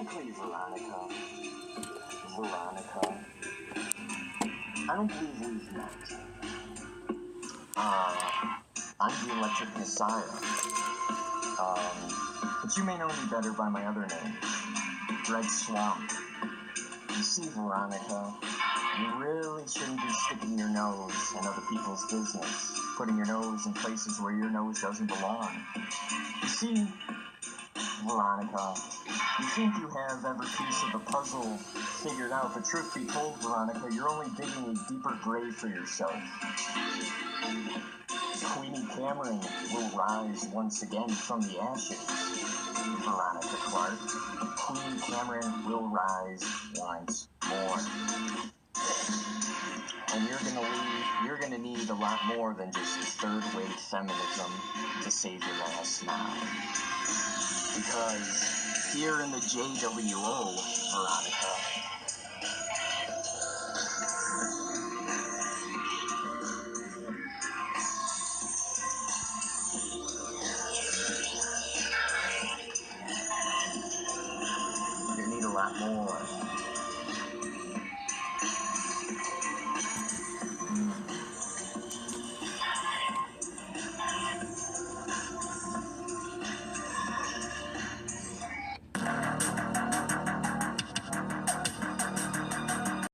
Frankly, Veronica, I don't believe we've met. I'm the Electric Messiah. But you may know me better by my other name, Red Swamp. You see, Veronica, you really shouldn't be sticking your nose in other people's business, putting your nose in places where your nose doesn't belong. You see, Veronica, you think you have every piece of the puzzle figured out, but truth be told, Veronica, you're only digging a deeper grave for yourself. Queenie Cameron will rise once again from the ashes. Veronica Clark, Queenie Cameron will rise once more. And you're gonna need a lot more than just third-wave feminism to save your ass now. Because here in the JWO, Veronica,